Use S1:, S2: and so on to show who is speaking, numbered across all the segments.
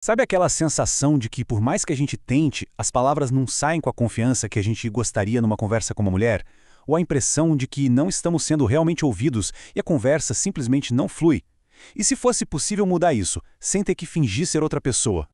S1: Sabe aquela sensação de que, por mais que a gente tente, as palavras não saem com a confiança que a gente gostaria numa conversa com uma mulher? Ou a impressão de que não estamos sendo realmente ouvidos e a conversa simplesmente não flui? E se fosse possível mudar isso, sem ter que fingir ser outra pessoa?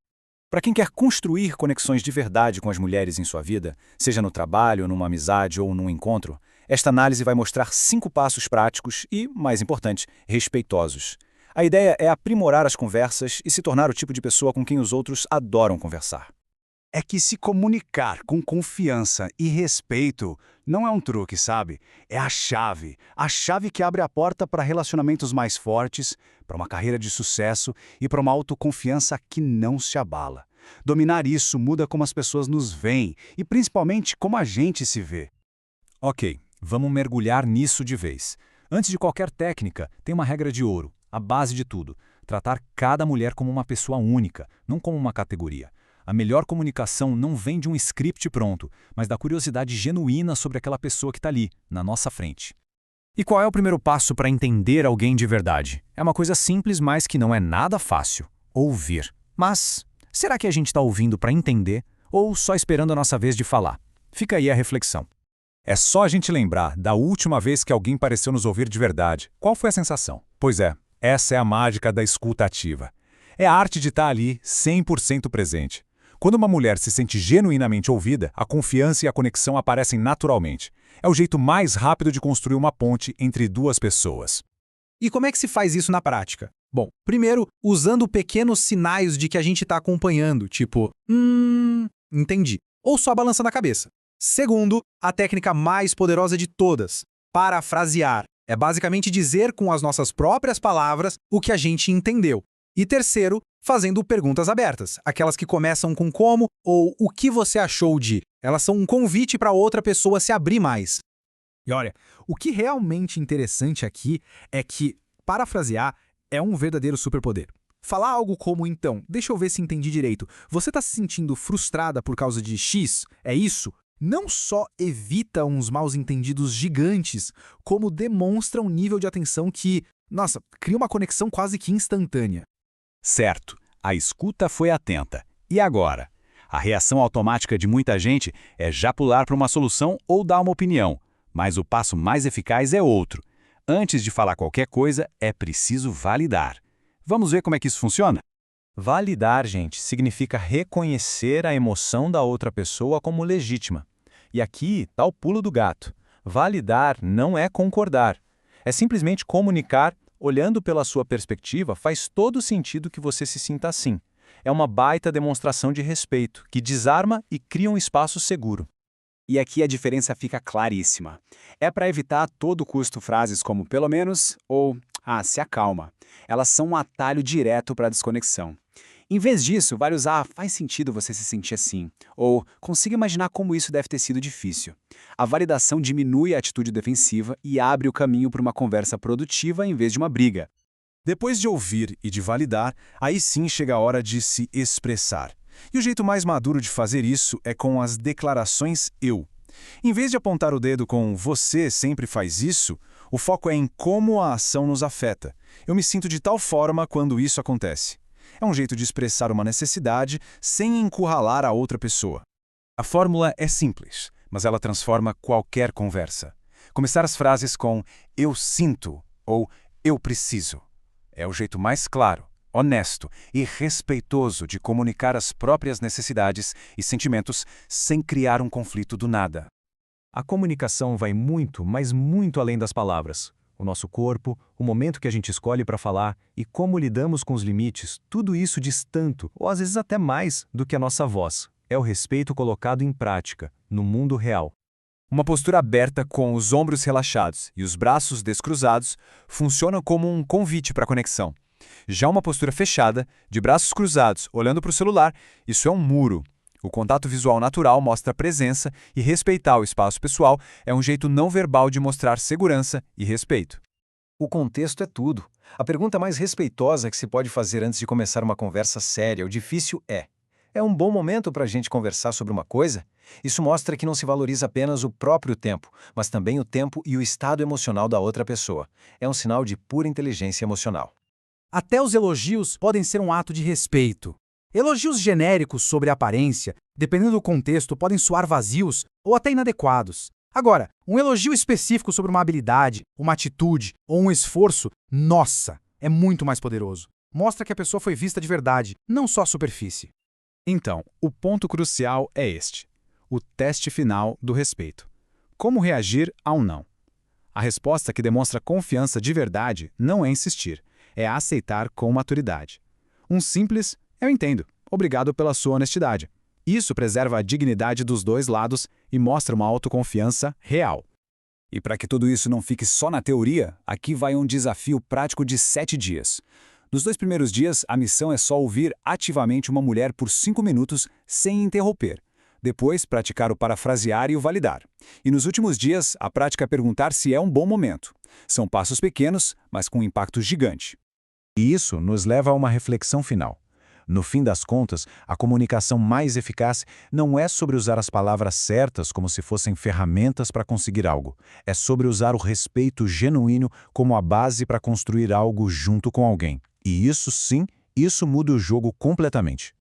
S1: Para quem quer construir conexões de verdade com as mulheres em sua vida, seja no trabalho, numa amizade ou num encontro, esta análise vai mostrar 5 passos práticos e, mais importante, respeitosos. A ideia é aprimorar as conversas e se tornar o tipo de pessoa com quem os outros adoram conversar.
S2: É que se comunicar com confiança e respeito não é um truque, sabe? É a chave. A chave que abre a porta para relacionamentos mais fortes, para uma carreira de sucesso e para uma autoconfiança que não se abala. Dominar isso muda como as pessoas nos veem e principalmente como a gente se vê.
S1: Ok, vamos mergulhar nisso de vez. Antes de qualquer técnica, tem uma regra de ouro, a base de tudo: tratar cada mulher como uma pessoa única, não como uma categoria. A melhor comunicação não vem de um script pronto, mas da curiosidade genuína sobre aquela pessoa que está ali, na nossa frente. E qual é o primeiro passo para entender alguém de verdade? É uma coisa simples, mas que não é nada fácil: ouvir. Mas será que a gente está ouvindo para entender ou só esperando a nossa vez de falar? Fica aí a reflexão. É só a gente lembrar da última vez que alguém pareceu nos ouvir de verdade. Qual foi a sensação? Pois é, essa é a mágica da escuta ativa. É a arte de estar ali 100% presente. Quando uma mulher se sente genuinamente ouvida, a confiança e a conexão aparecem naturalmente. É o jeito mais rápido de construir uma ponte entre duas pessoas.
S3: E como é que se faz isso na prática? Bom, primeiro, usando pequenos sinais de que a gente está acompanhando, tipo, entendi, ou só balançando a cabeça. Segundo, a técnica mais poderosa de todas, parafrasear. É basicamente dizer com as nossas próprias palavras o que a gente entendeu. E terceiro, fazendo perguntas abertas, aquelas que começam com como ou o que você achou de. Elas são um convite para outra pessoa se abrir mais. E olha, o que realmente interessante aqui é que parafrasear é um verdadeiro superpoder. Falar algo como, então, deixa eu ver se entendi direito, você está se sentindo frustrada por causa de X? É isso? Não só evita uns mal-entendidos gigantes, como demonstra um nível de atenção que, nossa, cria uma conexão quase que instantânea.
S1: Certo, a escuta foi atenta. E agora? A reação automática de muita gente é já pular para uma solução ou dar uma opinião. Mas o passo mais eficaz é outro. Antes de falar qualquer coisa, é preciso validar. Vamos ver como é que isso funciona? Validar, gente, significa reconhecer a emoção da outra pessoa como legítima. E aqui está o pulo do gato. Validar não é concordar. É simplesmente comunicar. Olhando pela sua perspectiva, faz todo sentido que você se sinta assim. É uma baita demonstração de respeito, que desarma e cria um espaço seguro.
S2: E aqui a diferença fica claríssima. É para evitar a todo custo frases como pelo menos ou se acalma. Elas são um atalho direto para a desconexão. Em vez disso, vale usar faz sentido você se sentir assim, ou consiga imaginar como isso deve ter sido difícil. A validação diminui a atitude defensiva e abre o caminho para uma conversa produtiva em vez de uma briga.
S1: Depois de ouvir e de validar, aí sim chega a hora de se expressar. E o jeito mais maduro de fazer isso é com as declarações eu. Em vez de apontar o dedo com você sempre faz isso, o foco é em como a ação nos afeta. Eu me sinto de tal forma quando isso acontece. É um jeito de expressar uma necessidade sem encurralar a outra pessoa. A fórmula é simples, mas ela transforma qualquer conversa. Começar as frases com eu sinto ou eu preciso. É o jeito mais claro, honesto e respeitoso de comunicar as próprias necessidades e sentimentos sem criar um conflito do nada. A comunicação vai muito, mas muito além das palavras. O nosso corpo, o momento que a gente escolhe para falar e como lidamos com os limites, tudo isso diz tanto, ou às vezes até mais, do que a nossa voz. É o respeito colocado em prática, no mundo real. Uma postura aberta com os ombros relaxados e os braços descruzados funciona como um convite para a conexão. Já uma postura fechada, de braços cruzados, olhando para o celular, isso é um muro. O contato visual natural mostra presença e respeitar o espaço pessoal é um jeito não verbal de mostrar segurança e respeito.
S4: O contexto é tudo. A pergunta mais respeitosa que se pode fazer antes de começar uma conversa séria ou difícil é: é um bom momento para a gente conversar sobre uma coisa? Isso mostra que não se valoriza apenas o próprio tempo, mas também o tempo e o estado emocional da outra pessoa. É um sinal de pura inteligência emocional.
S3: Até os elogios podem ser um ato de respeito. Elogios genéricos sobre a aparência, dependendo do contexto, podem soar vazios ou até inadequados. Agora, um elogio específico sobre uma habilidade, uma atitude ou um esforço, nossa, é muito mais poderoso. Mostra que a pessoa foi vista de verdade, não só a superfície.
S1: Então, o ponto crucial é este: o teste final do respeito. Como reagir a um não? A resposta que demonstra confiança de verdade não é insistir, é aceitar com maturidade. Um simples "eu entendo, obrigado pela sua honestidade". Isso preserva a dignidade dos dois lados e mostra uma autoconfiança real. E para que tudo isso não fique só na teoria, aqui vai um desafio prático de 7 dias. Nos 2 primeiros dias, a missão é só ouvir ativamente uma mulher por 5 minutos sem interromper. Depois, praticar o parafrasear e o validar. E nos últimos dias, a prática é perguntar se é um bom momento. São passos pequenos, mas com impacto gigante.
S5: E isso nos leva a uma reflexão final. No fim das contas, a comunicação mais eficaz não é sobre usar as palavras certas como se fossem ferramentas para conseguir algo. É sobre usar o respeito genuíno como a base para construir algo junto com alguém. E isso sim, isso muda o jogo completamente.